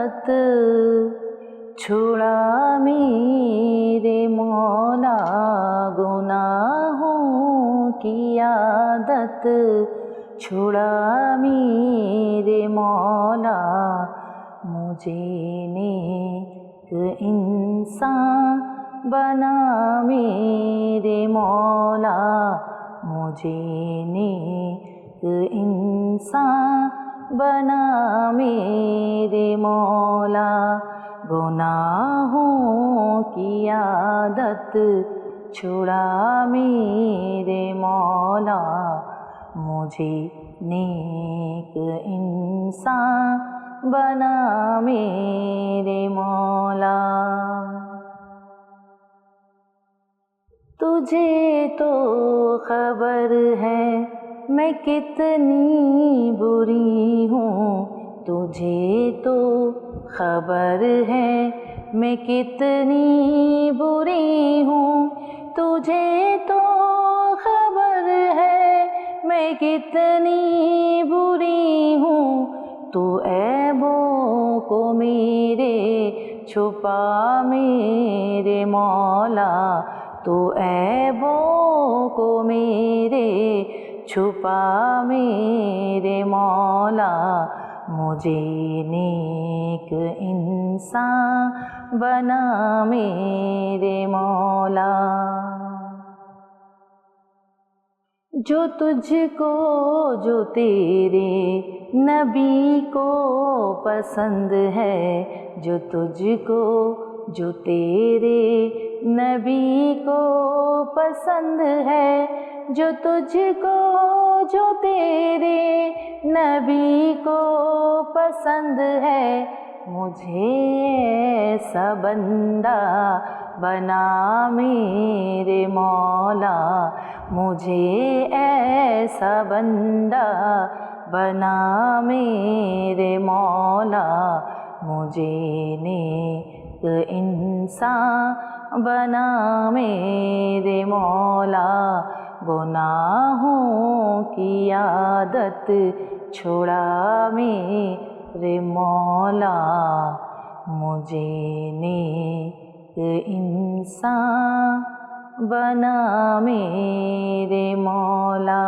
عادت چھڑا میرے مولا، گناہوں کی عادت چھڑا میرے مولا، مجھے نیک انسان بنا میرے مولا، مجھے نیک انسان بنا میرے مولا، گناہوں کی عادت چھڑا میرے مولا، مجھے نیک انسان بنا میرے مولا۔ تجھے تو خبر ہے میں کتنی بری ہوں، تجھے تو خبر ہے میں کتنی بری ہوں، تجھے تو خبر ہے میں کتنی بری ہوں، تو عیبوں کو میرے چھپا میرے مولا، تو عیبوں کو میرے چھپا میرے مولا، مجھے نیک انسان بنا میرے مولا۔ جو تجھ کو، جو تیرے نبی کو پسند ہے، جو تجھ کو، جو تیرے نبی کو پسند ہے، جو تجھ کو، جو تیرے نبی کو پسند ہے، مجھے ایسا بندہ بنا میرے مولا، مجھے ایسا بندہ بنا میرے مولا، مجھے نیک انسان بنا میرے مولا، گناہوں کی عادت چھڑا میرے مولا، مجھے نیک انسان بنا میرے مولا۔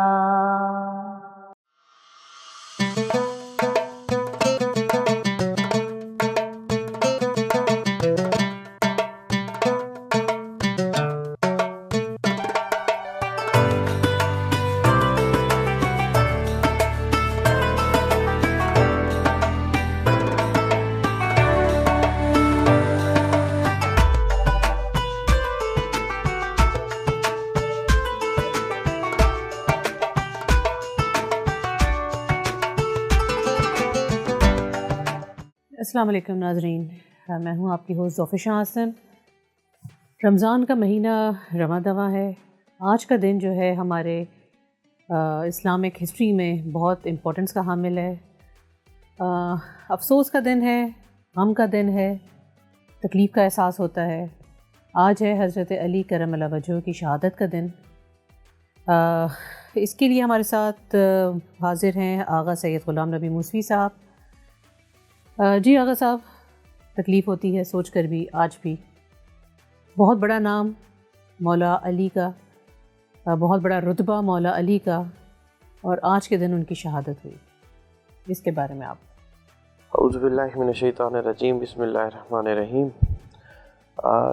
السلام علیکم ناظرین، میں ہوں آپ کی ہوسٹ ظفر عاصم۔ رمضان کا مہینہ رواں دواں ہے۔ آج کا دن جو ہے ہمارے اسلامک ہسٹری میں بہت امپورٹنس کا حامل ہے۔ افسوس کا دن ہے، غم کا دن ہے، تکلیف کا احساس ہوتا ہے۔ آج ہے حضرت علی کرم اللہ وجہہ کی شہادت کا دن۔ اس کے لیے ہمارے ساتھ حاضر ہیں آغا سید غلام نبی موسوی صاحب۔ جی آغا صاحب، تکلیف ہوتی ہے سوچ کر بھی، آج بھی بہت بڑا نام مولا علی کا، بہت بڑا رتبہ مولا علی کا، اور آج کے دن ان کی شہادت ہوئی، اس کے بارے میں آپ۔ اعوذ باللہ من الشیطان الرجیم، بسم اللہ الرحمن الرحیم۔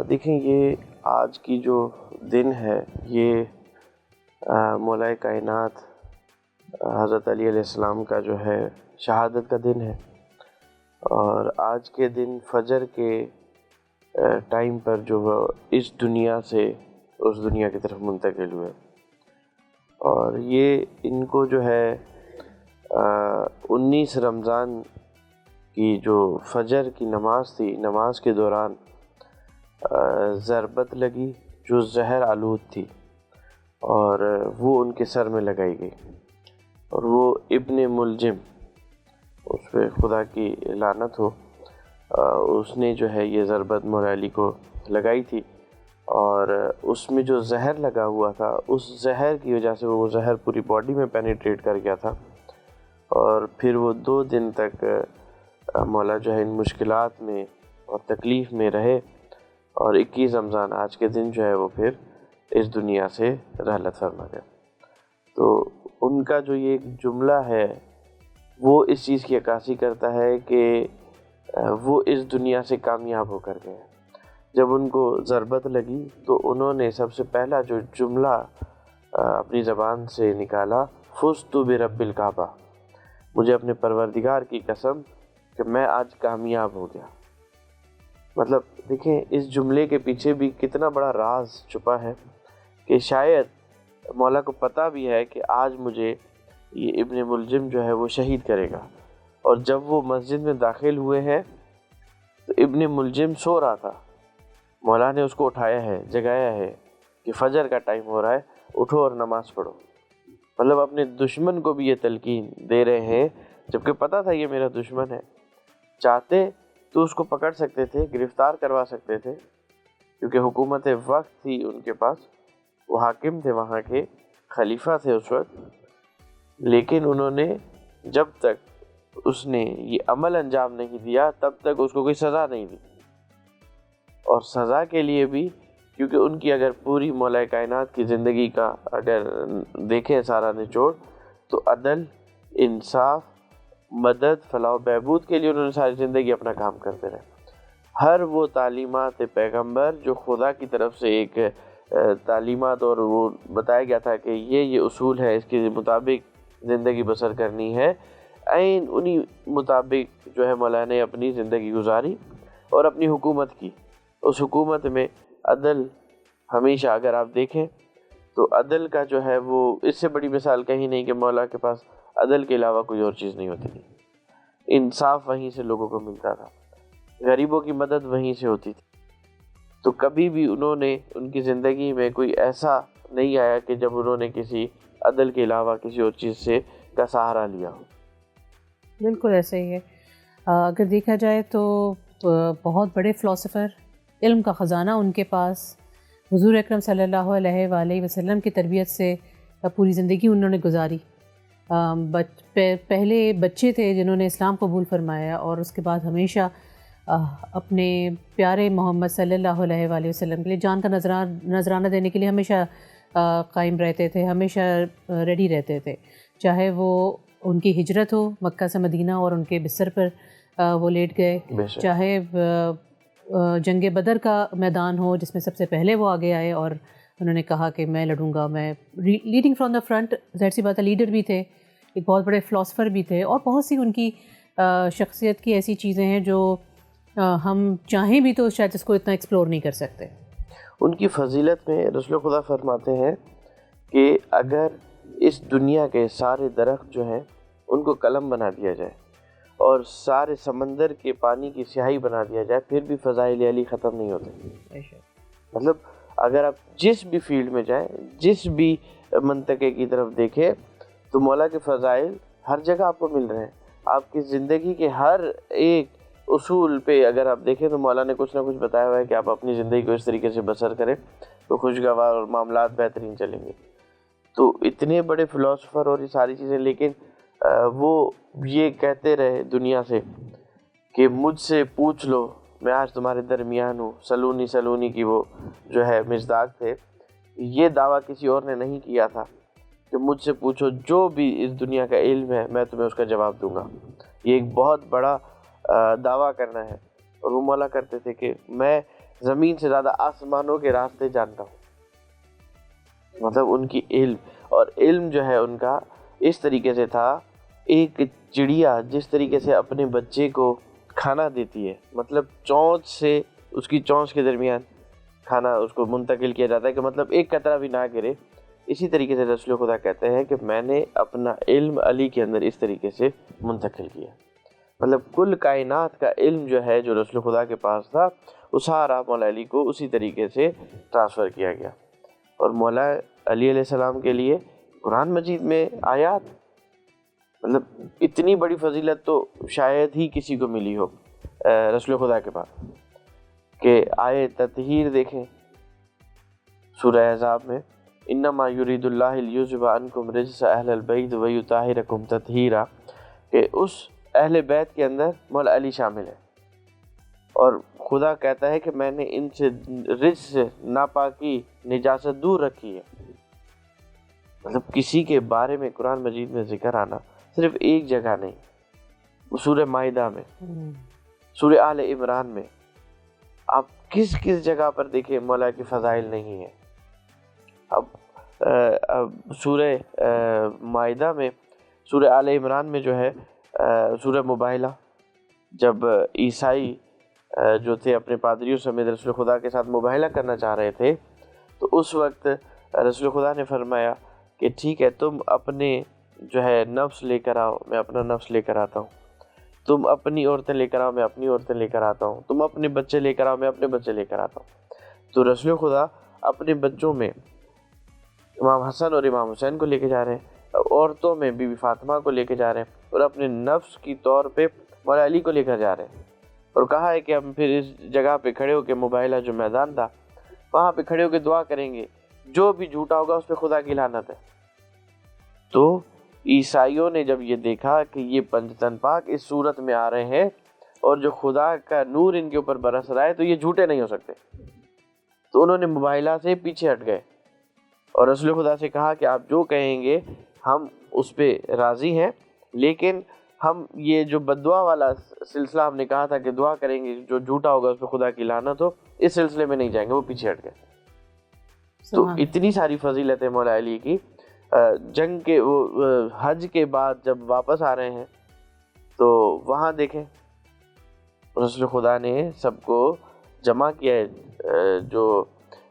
دیکھیں، یہ آج کی جو دن ہے یہ مولا کائنات حضرت علی علیہ السلام کا جو ہے شہادت کا دن ہے، اور آج کے دن فجر کے ٹائم پر جو وہ اس دنیا سے اس دنیا کی طرف منتقل ہوئے، اور یہ ان کو جو ہے 19 رمضان کی جو فجر کی نماز تھی، نماز کے دوران ضربت لگی جو زہر آلود تھی، اور وہ ان کے سر میں لگائی گئی، اور وہ ابن ملجم، اس پہ خدا کی لعنت ہو، اس نے جو ہے یہ ضربت مولا علی کو لگائی تھی، اور اس میں جو زہر لگا ہوا تھا اس زہر کی وجہ سے وہ زہر پوری باڈی میں پینیٹریٹ کر گیا تھا، اور پھر وہ 2 دن تک مولا جو ہے ان مشکلات میں اور تکلیف میں رہے اور 21 رمضان آج کے دن جو ہے وہ پھر اس دنیا سے رحلت فرما گیا۔ تو ان کا جو یہ ایک جملہ ہے وہ اس چیز کی عکاسی کرتا ہے کہ وہ اس دنیا سے کامیاب ہو کر گئے۔ جب ان کو ضربت لگی تو انہوں نے سب سے پہلا جو جملہ اپنی زبان سے نکالا، فزت برب الکعبہ، مجھے اپنے پروردگار کی قسم کہ میں آج کامیاب ہو گیا۔ مطلب دیکھیں اس جملے کے پیچھے بھی کتنا بڑا راز چھپا ہے کہ شاید مولا کو پتہ بھی ہے کہ آج مجھے یہ ابن ملجم جو ہے وہ شہید کرے گا۔ اور جب وہ مسجد میں داخل ہوئے ہیں تو ابن ملجم سو رہا تھا، مولا نے اس کو اٹھایا ہے، جگایا ہے کہ فجر کا ٹائم ہو رہا ہے، اٹھو اور نماز پڑھو۔ مطلب اپنے دشمن کو بھی یہ تلقین دے رہے ہیں، جبکہ پتہ تھا یہ میرا دشمن ہے۔ چاہتے تو اس کو پکڑ سکتے تھے، گرفتار کروا سکتے تھے، کیونکہ حکومت وقت تھی ان کے پاس، وہ حاکم تھے، وہاں کے خلیفہ تھے اس وقت، لیکن انہوں نے جب تک اس نے یہ عمل انجام نہیں دیا تب تک اس کو کوئی سزا نہیں دی۔ اور سزا کے لیے بھی کیونکہ ان کی اگر پوری مولا کائنات کی زندگی کا اگر دیکھیں سارا نچوڑ تو عدل، انصاف، مدد، فلاح و بہبود کے لیے انہوں نے ساری زندگی اپنا کام کرتے رہے۔ ہر وہ تعلیمات پیغمبر جو خدا کی طرف سے ایک تعلیمات اور وہ بتایا گیا تھا کہ یہ اصول ہے، اس کے مطابق زندگی بسر کرنی ہے، عین انہی مطابق جو ہے مولا نے اپنی زندگی گزاری اور اپنی حکومت کی۔ اس حکومت میں عدل ہمیشہ اگر آپ دیکھیں تو عدل کا جو ہے وہ اس سے بڑی مثال کہیں نہیں کہ مولا کے پاس عدل کے علاوہ کوئی اور چیز نہیں ہوتی تھی۔ انصاف وہیں سے لوگوں کو ملتا تھا، غریبوں کی مدد وہیں سے ہوتی تھی۔ تو کبھی بھی انہوں نے ان کی زندگی میں کوئی ایسا نہیں آیا کہ جب انہوں نے کسی عدل کے علاوہ کسی اور چیز سے کا سہارا لیا ہو۔ بالکل ایسا ہی ہے۔ اگر دیکھا جائے تو بہت بڑے فلاسفر، علم کا خزانہ ان کے پاس، حضور اکرم صلی اللہ علیہ وآلہ وسلم کی تربیت سے پوری زندگی انہوں نے گزاری۔ پہلے بچے تھے جنہوں نے اسلام قبول فرمایا اور اس کے بعد ہمیشہ اپنے پیارے محمد صلی اللہ علیہ وآلہ وسلم کے لیے جان کا نذرانہ دینے کے لیے ہمیشہ قائم رہتے تھے، ہمیشہ ریڈی رہتے تھے، چاہے وہ ان کی ہجرت ہو مکہ سے مدینہ اور ان کے بستر پر وہ لیٹ گئے، چاہے جنگ بدر کا میدان ہو جس میں سب سے پہلے وہ آگے آئے اور انہوں نے کہا کہ میں لڑوں گا، میں لیڈنگ فرام دا فرنٹ، ظاہر سی بات ہے لیڈر بھی تھے، ایک بہت بڑے فلاسفر بھی تھے، اور بہت سی ان کی شخصیت کی ایسی چیزیں ہیں جو ہم چاہیں بھی تو شاید اس کو اتنا ایکسپلور نہیں کر سکتے۔ ان کی فضیلت میں رسول خدا فرماتے ہیں کہ اگر اس دنیا کے سارے درخت جو ہیں ان کو قلم بنا دیا جائے اور سارے سمندر کے پانی کی سیاہی بنا دیا جائے پھر بھی فضائل علی ختم نہیں ہوتے۔ مطلب اگر آپ جس بھی فیلڈ میں جائیں، جس بھی منطقے کی طرف دیکھیں تو مولا کے فضائل ہر جگہ آپ کو مل رہے ہیں۔ آپ کی زندگی کے ہر ایک اصول پہ اگر آپ دیکھیں تو مولا نے کچھ نہ کچھ بتایا ہوا ہے کہ آپ اپنی زندگی کو اس طریقے سے بسر کریں تو خوشگوار اور معاملات بہترین چلیں گے۔ تو اتنے بڑے فلاسفر اور یہ ساری چیزیں، لیکن وہ یہ کہتے رہے دنیا سے کہ مجھ سے پوچھ لو، میں آج تمہارے درمیان ہوں۔ سلونی کی وہ جو ہے مصداق تھے، یہ دعویٰ کسی اور نے نہیں کیا تھا کہ مجھ سے پوچھو جو بھی اس دنیا کا علم ہے میں تمہیں اس کا جواب دوں گا۔ یہ ایک بہت بڑا دعویٰ کرنا ہے، اور وہ مولا کرتے تھے کہ میں زمین سے زیادہ آسمانوں کے راستے جانتا ہوں۔ مطلب ان کی علم، اور علم جو ہے ان کا اس طریقے سے تھا، ایک چڑیا جس طریقے سے اپنے بچے کو کھانا دیتی ہے، مطلب چونچ سے اس کی چونچ کے درمیان کھانا اس کو منتقل کیا جاتا ہے کہ مطلب ایک قطرہ بھی نہ گرے، اسی طریقے سے رسول خدا کہتے ہیں کہ میں نے اپنا علم علی کے اندر اس طریقے سے منتقل کیا۔ مطلب کل کائنات کا علم جو ہے جو رسول خدا کے پاس تھا وہ سارا مولا علی کو اسی طریقے سے ٹرانسفر کیا گیا۔ اور مولا علی علیہ السلام کے لیے قرآن مجید میں آیات، مطلب اتنی بڑی فضیلت تو شاید ہی کسی کو ملی ہو رسول خدا کے پاس کہ آئے تطہیر دیکھیں سورہ احزاب میں، انما یرید اللہ لیذہب عنکم رجس اہل البیت ویطہرکم تطہیرا، کہ اس اہل بیت کے اندر مولا علی شامل ہے، اور خدا کہتا ہے کہ میں نے ان سے رجس، ناپاکی، نجاست دور رکھی ہے۔ مطلب کسی کے بارے میں قرآن مجید میں ذکر آنا صرف ایک جگہ نہیں، سورہ مائدہ میں، سورہ آل عمران میں، آپ کس کس جگہ پر دیکھیں مولا کی فضائل نہیں ہے۔ اب سورہ مائدہ میں، سورہ آل عمران میں جو ہے سورہ مباہلہ، جب عیسائی جو تھے اپنے پادریوں سمیت رسول خدا کے ساتھ مباہلہ کرنا چاہ رہے تھے، تو اس وقت رسول خدا نے فرمایا کہ ٹھیک ہے، تم اپنے جو ہے نفس لے کر آؤ، میں اپنا نفس لے کر آتا ہوں، تم اپنی عورتیں لے کر آؤ، میں اپنی عورتیں لے کر آتا ہوں، تم اپنے بچے لے کر آؤ، میں اپنے بچے لے کر آتا ہوں۔ تو رسول خدا اپنے بچوں میں امام حسن اور امام حسین کو لے کے جا رہے ہیں، عورتوں میں بی بی فاطمہ کو لے کے جا رہے ہیں، اور اپنے نفس کی طور پہ مولا علی کو لے کر جا رہے ہیں، اور کہا ہے کہ ہم پھر اس جگہ پہ کھڑے ہو کے، مباہلہ جو میدان تھا وہاں پہ کھڑے ہو کے دعا کریں گے، جو بھی جھوٹا ہوگا اس پہ خدا کی لعنت ہے۔ تو عیسائیوں نے جب یہ دیکھا کہ یہ پنجتن پاک اس صورت میں آ رہے ہیں اور جو خدا کا نور ان کے اوپر برس رہا ہے، تو یہ جھوٹے نہیں ہو سکتے، تو انہوں نے مباہلہ سے پیچھے ہٹ گئے اور رسول خدا سے کہا کہ آپ جو کہیں گے ہم اس پہ راضی ہیں، لیکن ہم یہ جو بددعا والا سلسلہ ہم نے کہا تھا کہ دعا کریں گے جو جھوٹا ہوگا اس پہ خدا کی لعنت ہو، اس سلسلے میں نہیں جائیں گے، وہ پیچھے ہٹ گئے۔ تو اتنی ساری فضیلت ہے مولا علی کی۔ جنگ کے وہ حج کے بعد جب واپس آ رہے ہیں تو وہاں دیکھیں رسول خدا نے سب کو جمع کیا ہے، جو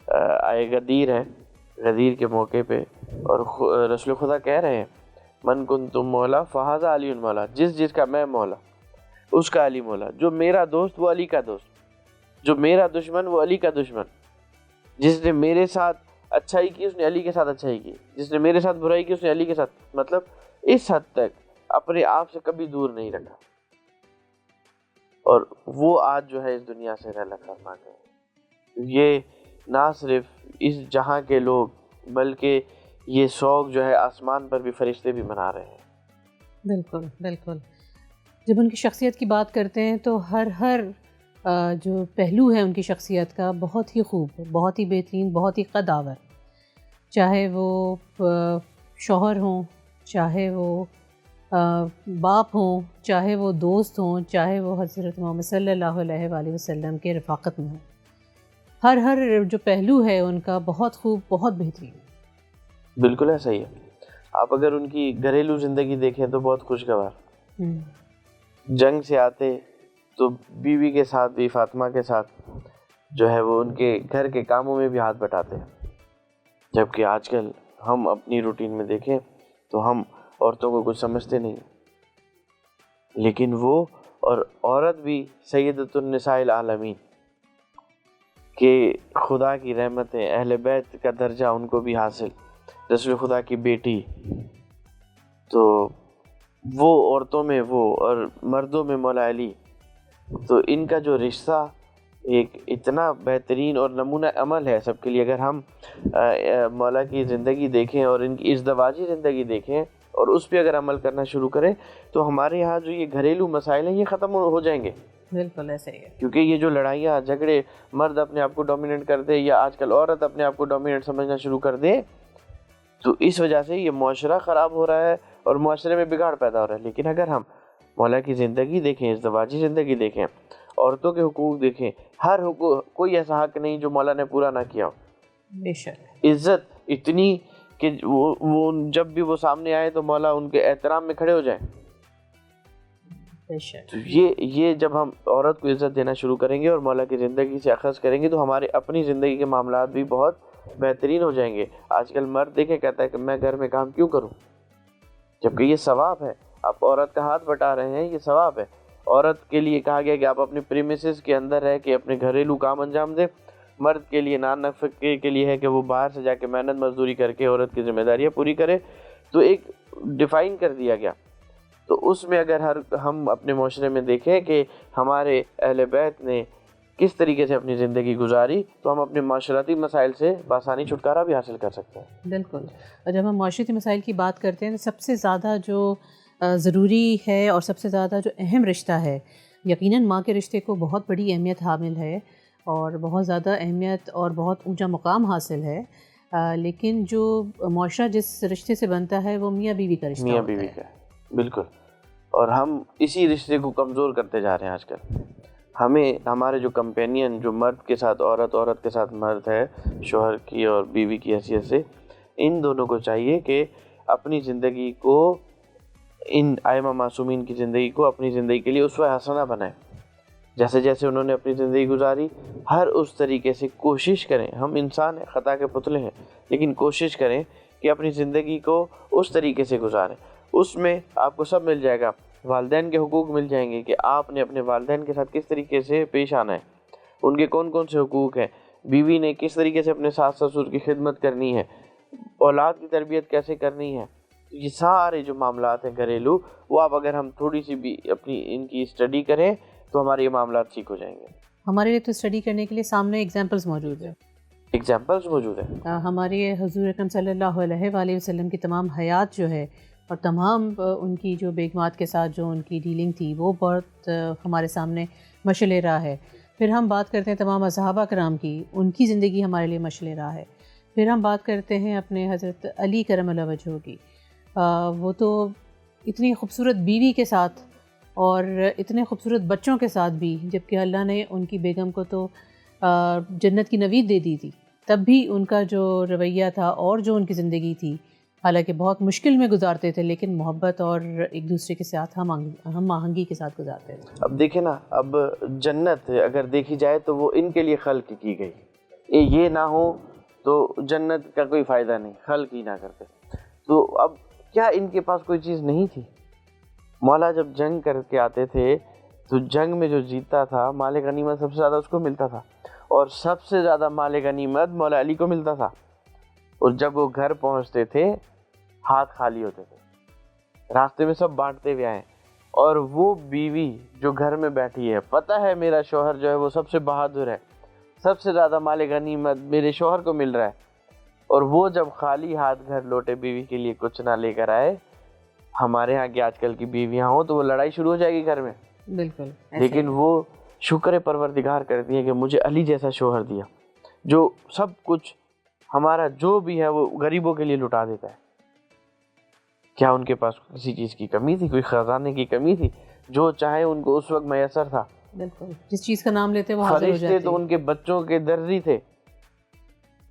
آئے غدیر ہے، غدیر کے موقع پہ، اور رسول خدا کہہ رہے ہیں من کنتم مولا فہذا علی مولا، جس کا میں مولا اس کا علی مولا، جو میرا دوست وہ علی کا دوست، جو میرا دشمن وہ علی کا دشمن، جس نے میرے ساتھ اچھائی کی اس نے علی کے ساتھ اچھائی کی، جس نے میرے ساتھ برائی کی اس نے علی کے ساتھ، مطلب اس حد تک اپنے آپ سے کبھی دور نہیں رکھا، اور وہ آج جو ہے اس دنیا سے رحلت فرما گئے۔ یہ نہ صرف اس جہاں کے لوگ بلکہ یہ شوق جو ہے آسمان پر بھی فرشتے بھی منا رہے ہیں۔ بالکل بالکل، جب ان کی شخصیت کی بات کرتے ہیں تو ہر جو پہلو ہے ان کی شخصیت کا بہت ہی خوب، بہت ہی بہترین، بہت ہی قدآور، چاہے وہ شوہر ہوں، چاہے وہ باپ ہوں، چاہے وہ دوست ہوں، چاہے وہ حضرت محمد صلی اللہ علیہ وآلہ وسلم کے رفاقت میں ہوں، ہر جو پہلو ہے ان کا بہت خوب، بہت بہترین۔ بالکل ایسا ہی ہے۔ آپ اگر ان کی گھریلو زندگی دیکھیں تو بہت خوشگوار، جنگ سے آتے تو بیوی کے ساتھ، بھی فاطمہ کے ساتھ جو ہے وہ ان کے گھر کے کاموں میں بھی ہاتھ بٹاتے ہیں، جبکہ آج کل ہم اپنی روٹین میں دیکھیں تو ہم عورتوں کو کچھ سمجھتے نہیں، لیکن وہ اور عورت بھی سیدۃ النساء العالمین کہ خدا کی رحمتیں، اہل بیت کا درجہ ان کو بھی حاصل، رسول خدا کی بیٹی، تو وہ عورتوں میں وہ اور مردوں میں مولا علی، تو ان کا جو رشتہ ایک اتنا بہترین اور نمونہ عمل ہے سب کے لیے۔ اگر ہم مولا کی زندگی دیکھیں اور ان کی ازدواجی زندگی دیکھیں اور اس پہ اگر عمل کرنا شروع کریں تو ہمارے یہاں جو یہ گھریلو مسائل ہیں یہ ختم ہو جائیں گے۔ بالکل ایسے ہی ہے، کیونکہ یہ جو لڑائیاں جھگڑے، مرد اپنے آپ کو ڈومینیٹ کر دے یا آج کل عورت اپنے آپ کو ڈومینیٹ سمجھنا شروع کر دے، تو اس وجہ سے یہ معاشرہ خراب ہو رہا ہے اور معاشرے میں بگاڑ پیدا ہو رہا ہے۔ لیکن اگر ہم مولا کی زندگی دیکھیں، ازدواجی زندگی دیکھیں، عورتوں کے حقوق دیکھیں، ہر حقوق، کوئی ایسا حق نہیں جو مولا نے پورا نہ کیا ہو۔ بے شک، عزت اتنی کہ وہ جب بھی وہ سامنے آئے تو مولا ان کے احترام میں کھڑے ہو جائیں۔ بے شک، تو یہ جب ہم عورت کو عزت دینا شروع کریں گے اور مولا کی زندگی سے اخذ کریں گے تو ہمارے اپنی زندگی کے معاملات بھی بہت بہترین ہو جائیں گے۔ آج کل مرد دیکھیں کہتا ہے کہ میں گھر میں کام کیوں کروں، جبکہ یہ ثواب ہے۔ آپ عورت کا ہاتھ بٹا رہے ہیں، یہ ثواب ہے۔ عورت کے لیے کہا گیا کہ آپ اپنے پریمیسز کے اندر رہ کے اپنے گھریلو کام انجام دیں، مرد کے لیے نان نفقے کے لیے ہے کہ وہ باہر سے جا کے محنت مزدوری کر کے عورت کی ذمہ داریاں پوری کرے، تو ایک ڈیفائن کر دیا گیا۔ تو اس میں اگر ہم اپنے معاشرے میں دیکھیں کہ ہمارے اہل بیت نے کس طریقے سے اپنی زندگی گزاری تو ہم اپنے معاشرتی مسائل سے بآسانی چھٹکارا بھی حاصل کر سکتے ہیں۔ بالکل، اور جب ہم معاشرتی مسائل کی بات کرتے ہیں تو سب سے زیادہ جو ضروری ہے اور سب سے زیادہ جو اہم رشتہ ہے، یقیناً ماں کے رشتے کو بہت بڑی اہمیت حامل ہے اور بہت زیادہ اہمیت اور بہت اونچا مقام حاصل ہے، لیکن جو معاشرہ جس رشتے سے بنتا ہے وہ میاں بیوی کا رشتہ میاں ہوتا بیوی ہے۔ کا، بالکل. اور ہم اسی رشتے کو کمزور کرتے جا رہے ہیں آج کل. ہمیں ہمارے جو کمپینین، جو مرد کے ساتھ عورت، عورت کے ساتھ مرد ہے، شوہر کی اور بیوی کی حیثیت سے، ان دونوں کو چاہیے کہ اپنی زندگی کو، ان ائمہ معصومین کی زندگی کو اپنی زندگی کے لیے اسوہ حسنہ بنائیں. جیسے جیسے انہوں نے اپنی زندگی گزاری، ہر اس طریقے سے کوشش کریں. ہم انسان ہیں، خطا کے پتلے ہیں، لیکن کوشش کریں کہ اپنی زندگی کو اس طریقے سے گزاریں. اس میں آپ کو سب مل جائے گا. والدین کے حقوق مل جائیں گے کہ آپ نے اپنے والدین کے ساتھ کس طریقے سے پیش آنا ہے، ان کے کون کون سے حقوق ہیں، بیوی نے کس طریقے سے اپنے ساس سسر کی خدمت کرنی ہے، اولاد کی تربیت کیسے کرنی ہے. یہ سارے جو معاملات ہیں گھریلو، وہ آپ اگر ہم تھوڑی سی بھی اپنی ان کی اسٹڈی کریں تو ہمارے یہ معاملات ٹھیک ہو جائیں گے. ہمارے لیے تو اسٹڈی کرنے کے لیے سامنے ایگزامپلس موجود ہیں. ایگزامپلس موجود ہیں. ہمارے حضور اکرم صلی اللہ علیہ وآلہ وسلم کی تمام حیات جو ہے اور تمام ان کی جو بیگمات کے ساتھ جو ان کی ڈیلنگ تھی وہ بہت ہمارے سامنے مشعل راہ ہے. پھر ہم بات کرتے ہیں تمام صحابہ کرام کی، ان کی زندگی ہمارے لیے مشعل راہ ہے. پھر ہم بات کرتے ہیں اپنے حضرت علی کرم اللہ وجہہ کی. وہ تو اتنی خوبصورت بیوی کے ساتھ اور اتنے خوبصورت بچوں کے ساتھ بھی، جبکہ اللہ نے ان کی بیگم کو تو جنت کی نوید دے دی تھی، تب بھی ان کا جو رویہ تھا اور جو ان کی زندگی تھی، حالانکہ بہت مشکل میں گزارتے تھے لیکن محبت اور ایک دوسرے کے ساتھ ہم آہنگی کے ساتھ گزارتے تھے. اب دیکھیں نا، اب جنت اگر دیکھی جائے تو وہ ان کے لیے خلق کی گئی. یہ نہ ہو تو جنت کا کوئی فائدہ نہیں، خلق ہی نہ کرتے. تو اب کیا ان کے پاس کوئی چیز نہیں تھی؟ مولا جب جنگ کر کے آتے تھے تو جنگ میں جو جیتتا تھا مال غنیمت سب سے زیادہ اس کو ملتا تھا، اور سب سے زیادہ مال غنیمت مولا علی کو ملتا تھا. اور جب وہ گھر پہنچتے تھے ہاتھ خالی ہوتے تھے، راستے میں سب بانٹتے ہوئے آئے. اور وہ بیوی جو گھر میں بیٹھی ہے، پتہ ہے میرا شوہر جو ہے وہ سب سے بہادر ہے، سب سے زیادہ مال غنیمت میرے شوہر کو مل رہا ہے، اور وہ جب خالی ہاتھ گھر لوٹے، بیوی کے لیے کچھ نہ لے کر آئے. ہمارے ہاں کی آج کل کی بیویاں ہوں تو وہ لڑائی شروع ہو جائے گی گھر میں. بالکل. لیکن وہ شکر پروردگار کرتی ہیں کہ مجھے علی جیسا شوہر دیا، جو سب کچھ ہمارا جو بھی ہے وہ غریبوں کے لیے لٹا دیتا ہے. کیا ان کے پاس کسی چیز کی کمی تھی؟ کوئی خزانے کی کمی تھی؟ جو چاہے ان کو اس وقت میسر تھا. بالکل، جس چیز کا نام لیتے وہ حاضر ہو فرشتے جاتے. تو ان کے بچوں کے درزی تھے،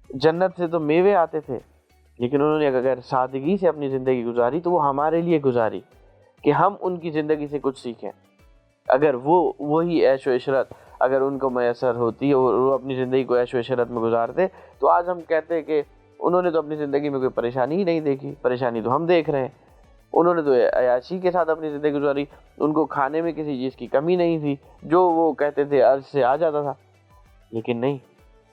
جنت سے تو میوے آتے تھے، لیکن انہوں نے اگر سادگی سے اپنی زندگی گزاری تو وہ ہمارے لیے گزاری کہ ہم ان کی زندگی سے کچھ سیکھیں. اگر وہی عیش و عشرت اگر ان کو میسر ہوتی اور وہ اپنی زندگی کو عیش و عشرت میں گزارتے تو آج ہم کہتے کہ انہوں نے تو اپنی زندگی میں کوئی پریشانی ہی نہیں دیکھی. پریشانی تو ہم دیکھ رہے ہیں. انہوں نے تو عیاشی کے ساتھ اپنی زندگی گزاری، ان کو کھانے میں کسی چیز کی کمی نہیں تھی، جو وہ کہتے تھے عرض سے آ جاتا تھا. لیکن نہیں،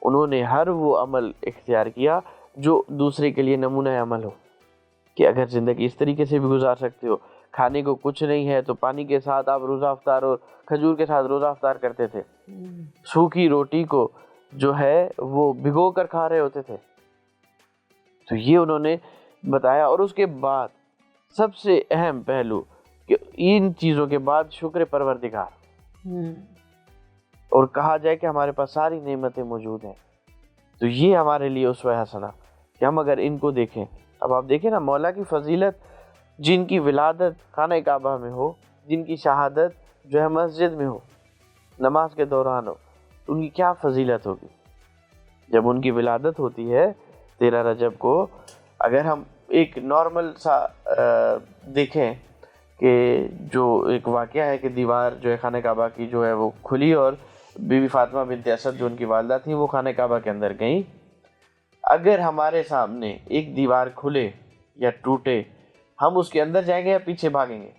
انہوں نے ہر وہ عمل اختیار کیا جو دوسرے کے لیے نمونہ عمل ہو، کہ اگر زندگی اس طریقے سے بھی گزار سکتے ہو، کھانے کو کچھ نہیں ہے تو پانی کے ساتھ آپ روزہ افطار اور کھجور کے ساتھ روزہ افطار کرتے تھے. سوکھی روٹی کو جو ہے وہ بھگو کر کھا رہے ہوتے تھے. تو یہ انہوں نے بتایا. اور اس کے بعد سب سے اہم پہلو کہ ان چیزوں کے بعد شکر پروردگار، اور کہا جائے کہ ہمارے پاس ساری نعمتیں موجود ہیں. تو یہ ہمارے لیے اسوہ حسنہ کہ ہم اگر ان کو دیکھیں. اب آپ دیکھیں نا، مولا کی فضیلت، جن کی ولادت خانہ کعبہ میں ہو، جن کی شہادت جو ہے مسجد میں ہو، نماز کے دوران ہو، تو ان کی کیا فضیلت ہوگی. جب ان کی ولادت ہوتی ہے 13 رجب کو، اگر ہم ایک نارمل سا دیکھیں کہ جو ایک واقعہ ہے کہ دیوار جو ہے خانہ کعبہ کی جو ہے وہ کھلی، اور بی بی فاطمہ بنت اسد جو ان کی والدہ تھیں وہ خانہ کعبہ کے اندر گئیں. اگر ہمارے سامنے ایک دیوار کھلے یا ٹوٹے، ہم اس کے اندر جائیں گے یا پیچھے بھاگیں گے؟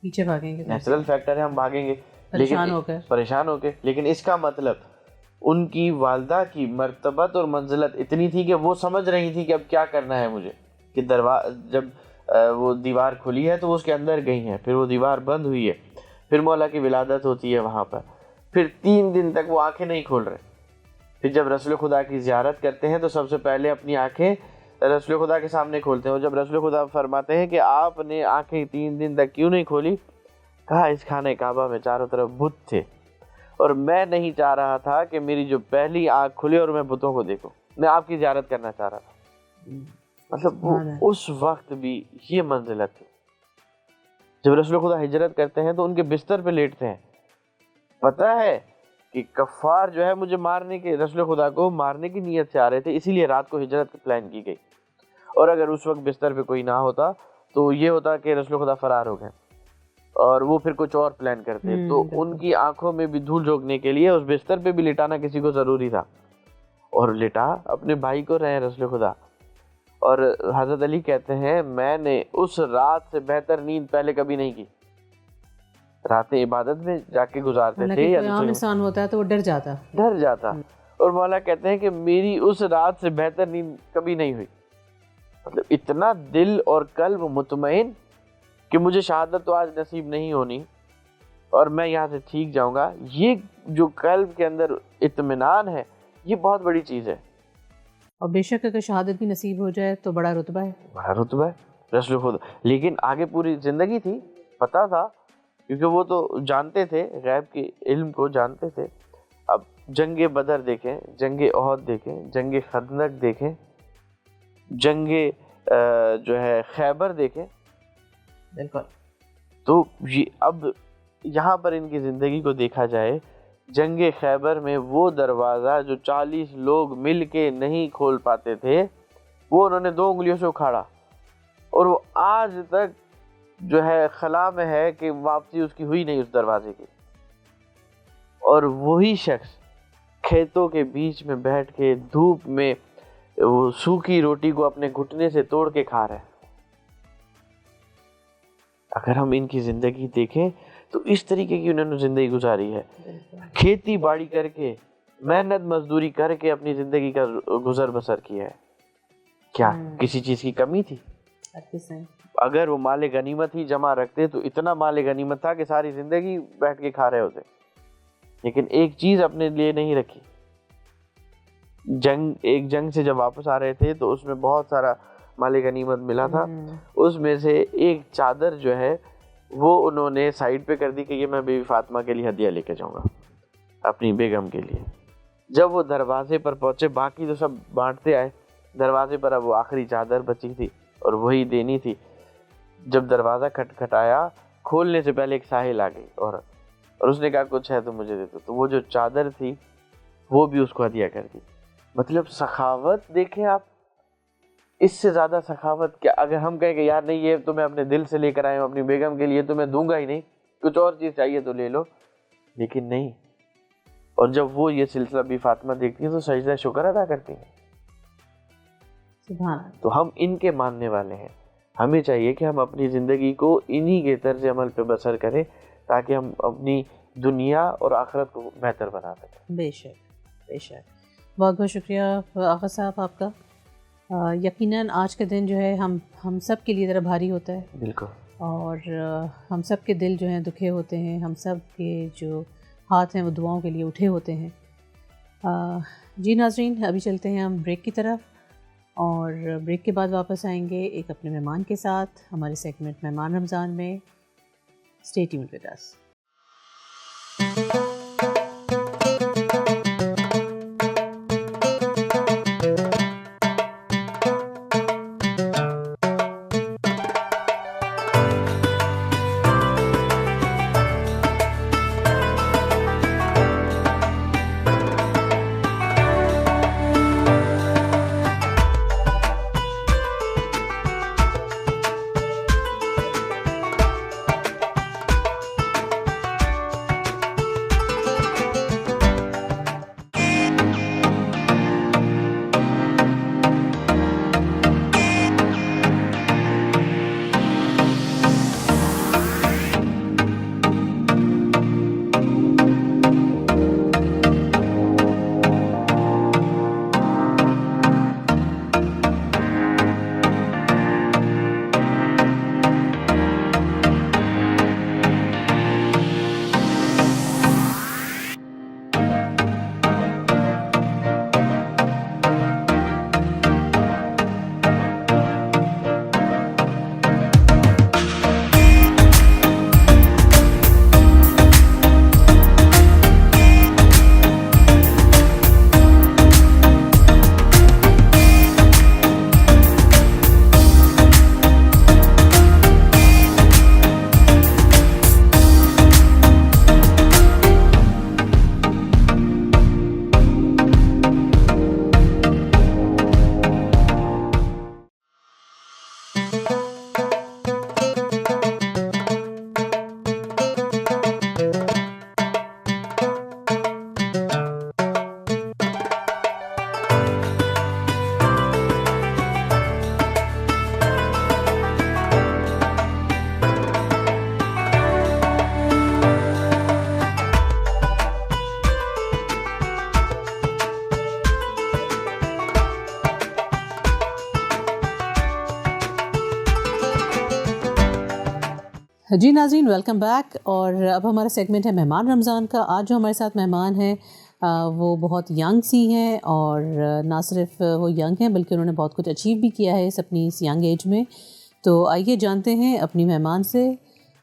پیچھے بھاگیں گے. نیچرل فیکٹر ہے، ہم بھاگیں گے پریشان ہو کے. لیکن اس کا مطلب ان کی والدہ کی مرتبت اور منزلت اتنی تھی کہ وہ سمجھ رہی تھی کہ اب کیا کرنا ہے مجھے، کہ جب وہ دیوار کھلی ہے تو وہ اس کے اندر گئی ہیں، پھر وہ دیوار بند ہوئی ہے، پھر مولا کی ولادت ہوتی ہے وہاں پر، پھر 3 دن تک وہ آنکھیں نہیں کھول رہے. پھر جب رسول خدا کی زیارت کرتے ہیں تو سب سے پہلے اپنی آنکھیں رسول خدا کے سامنے کھولتے ہیں. اور جب رسول خدا فرماتے ہیں کہ آپ نے آنکھیں 3 دن تک کیوں نہیں کھولی, کہا اس خانہ کعبہ میں چاروں طرف بت تھے اور میں نہیں چاہ رہا تھا کہ میری جو پہلی آنکھ کھلے اور میں بتوں کو دیکھوں, میں آپ کی زیارت کرنا چاہ رہا تھا. مطلب وہ اس وقت بھی یہ منزلت تھی. جب رسول خدا ہجرت کرتے ہیں تو ان کے بستر پہ لیٹتے ہیں, پتہ ہے کہ کفار جو ہے مجھے مارنے کے, رسول خدا کو مارنے کی نیت سے آ رہے تھے, اسی لیے رات کو ہجرت پلان کی گئی. اور اگر اس وقت بستر پہ کوئی نہ ہوتا تو یہ ہوتا کہ رسول خدا فرار ہو گئے اور وہ پھر کچھ اور پلان کرتے. تو ان کی آنکھوں میں بھی دھول جھونکنے کے لیے اس بستر پہ بھی لٹانا کسی کو ضروری تھا, اور لٹا اپنے بھائی کو رہے رسول خدا. اور حضرت علی کہتے ہیں میں نے اس رات سے بہتر نیند پہلے کبھی نہیں کی. راتیں عبادت میں جا کے گزارتے تھے. کوئی عام انسان ہوتا ہے تو وہ ڈر جاتا. اور مولا کہتے ہیں کہ میری اس رات سے بہتر نیند کبھی نہیں ہوئی. مطلب اتنا دل اور قلب مطمئن کہ مجھے شہادت تو آج نصیب نہیں ہونی اور میں یہاں سے ٹھیک جاؤں گا. یہ جو قلب کے اندر اطمینان ہے یہ بہت بڑی چیز ہے. اور بے شک اگر شہادت بھی نصیب ہو جائے تو بڑا رتبہ ہے رسول خدا. لیکن آگے پوری زندگی تھی, پتہ تھا, کیونکہ وہ تو جانتے تھے, غیب کے علم کو جانتے تھے. اب جنگ بدر دیکھیں, جنگ احد دیکھیں, جنگ خندق دیکھیں, جنگ جو ہے خیبر دیکھیں. بالکل. تو یہ اب یہاں پر ان کی زندگی کو دیکھا جائے, جنگ خیبر میں وہ دروازہ جو 40 لوگ مل کے نہیں کھول پاتے تھے وہ انہوں نے 2 انگلیوں سے اکھاڑا, اور وہ آج تک جو ہے خلا میں ہے کہ واپسی اس کی ہوئی نہیں اس دروازے کی. اور وہی شخص کھیتوں کے بیچ میں بیٹھ کے دھوپ میں وہ سوکھی روٹی کو اپنے گھٹنے سے توڑ کے کھا رہا ہے. اگر ہم ان کی زندگی دیکھیں تو اس طریقے کی انہوں نے زندگی گزاری ہے. کھیتی باڑی کر کے, محنت مزدوری کر کے اپنی زندگی کا گزر بسر کیا ہے. کیا کسی چیز کی کمی تھی؟ اگر وہ مال غنیمت ہی جمع رکھتے تو اتنا مال غنیمت تھا کہ ساری زندگی بیٹھ کے کھا رہے ہوتے. لیکن ایک چیز اپنے لیے نہیں رکھی. ایک جنگ سے جب واپس آ رہے تھے تو اس میں بہت سارا مال غنیمت ملا تھا. اس میں سے ایک چادر جو ہے وہ انہوں نے سائڈ پہ کر دی کہ یہ میں بیوی فاطمہ کے لیے ہدیہ لے کے جاؤں گا, اپنی بیگم کے لیے. جب وہ دروازے پر پہنچے, باقی تو سب بانٹتے آئے, دروازے پر اب وہ آخری چادر بچی تھی اور وہی دینی تھی. جب دروازہ کھٹکھٹایا, کھولنے سے پہلے ایک ساحل آ گئی اور اس نے کہا کچھ ہے تو مجھے دے دو. تو وہ جو چادر تھی وہ بھی اس کو ہدیہ کر دی. مطلب سخاوت دیکھیں آپ, اس سے زیادہ سخاوت کیا؟ اگر ہم کہیں کہ یار نہیں یہ تو میں اپنے دل سے لے کر آیا ہوں اپنی بیگم کے لیے تو میں دوں گا ہی نہیں, کچھ اور چیز چاہیے تو لے لو, لیکن نہیں. اور جب وہ یہ سلسلہ بھی فاطمہ دیکھتی ہیں تو سجدہ شکر ادا کرتی ہیں. تو ہم ان کے ماننے والے ہیں. ہمیں چاہیے کہ ہم اپنی زندگی کو انہی کے طرز عمل پہ بسر کریں تاکہ ہم اپنی دنیا اور آخرت کو بہتر بنا سکیں. بے شک بے شک. بہت بہت شکریہ آغا صاحب آپ کا. یقیناً آج کا دن جو ہے ہم سب کے لیے ذرا بھاری ہوتا ہے. بالکل. اور ہم سب کے دل جو ہیں دکھے ہوتے ہیں, ہم سب کے جو ہاتھ ہیں وہ دعاؤں کے لیے اٹھے ہوتے ہیں. جی ناظرین, ابھی چلتے ہیں ہم بریک کی طرف, اور بریک کے بعد واپس آئیں گے ایک اپنے مہمان کے ساتھ ہمارے سیگمنٹ مہمان رمضان میں. Stay tuned with us. جی ناظرین ویلکم بیک. اور اب ہمارا سیگمنٹ ہے مہمان رمضان کا. آج جو ہمارے ساتھ مہمان ہیں وہ بہت ینگ سی ہیں, اور نہ صرف وہ ینگ ہیں بلکہ انہوں نے بہت کچھ اچیو بھی کیا ہے اپنی اس ینگ ایج میں. تو آئیے جانتے ہیں اپنی مہمان سے,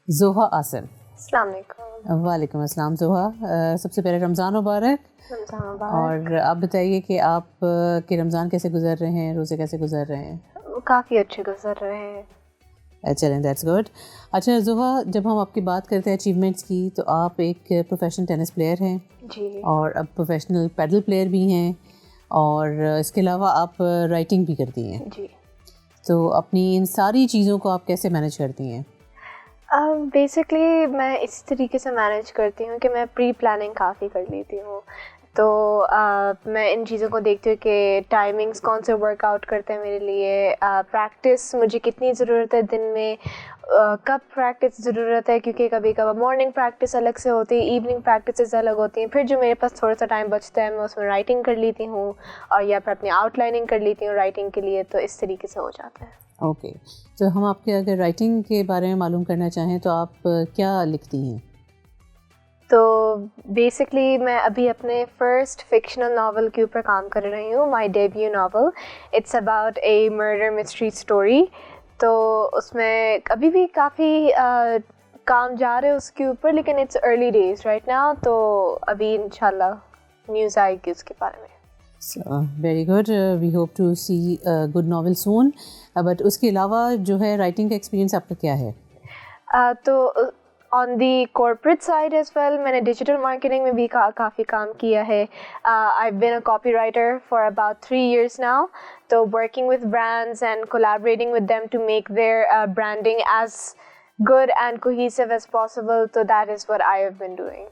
زوہا عاصم. السلام علیکم. وعلیکم السلام زوہا. سب سے پہلے رمضان مبارک. رمضان مبارک. اور آپ بتائیے کہ آپ کے رمضان کیسے گزر رہے ہیں, روزے کیسے گزر رہے ہیں؟ کافی اچھے گزر رہے ہیں. چلیں دیٹس گڈ. اچھا زوہا, جب ہم آپ کی بات کرتے ہیں اچیومنٹس کی تو آپ ایک پروفیشنل ٹینس پلیئر ہیں جی, اور اب پروفیشنل پیڈل پلیئر بھی ہیں, اور اس کے علاوہ آپ رائٹنگ بھی کرتی ہیں. جی. تو اپنی ان ساری چیزوں کو آپ کیسے مینیج کرتی ہیں؟ بیسکلی میں اس طریقے سے مینیج کرتی ہوں کہ میں پری پلاننگ کافی کر لیتی ہوں. تو میں ان چیزوں کو دیکھتی ہوں کہ ٹائمنگس کون سے ورک آؤٹ کرتے ہیں میرے لیے, پریکٹس مجھے کتنی ضرورت ہے دن میں, کب پریکٹس ضرورت ہے, کیونکہ کبھی کبھار مارننگ پریکٹس الگ سے ہوتی ہے, ایوننگ پریکٹسز الگ ہوتی ہیں. پھر جو میرے پاس تھوڑا سا ٹائم بچتا ہے میں اس میں رائٹنگ کر لیتی ہوں, اور یا پھر اپنی آؤٹ لائننگ کر لیتی ہوں رائٹنگ کے لیے. تو اس طریقے سے ہو جاتا ہے. اوکے. تو ہم آپ کے اگر رائٹنگ کے بارے میں معلوم کرنا چاہیں تو آپ کیا لکھتی ہیں؟ تو بیسکلی میں ابھی اپنے فرسٹ فکشنل ناول کے اوپر کام کر رہی ہوں, my debut novel. It's about a murder mystery story. تو اس میں ابھی بھی کافی کام جا رہا ہے اس کے اوپر, لیکن it's early days right now. تو ابھی انشاءاللہ نیوز آئے گی اس کے بارے میں. Very good. We hope to see good novel soon. But اس کے علاوہ جو ہے رائٹنگ کا ایکسپیرینس آپ کا کیا ہے؟ تو on the corporate side as well میں نے ڈیجیٹل مارکیٹنگ میں بھی کافی کام کیا ہے. I been a copywriter for about 3 years now. تو working with brands and collaborating with them to make their branding as good and cohesive as possible. So that is what I have been doing.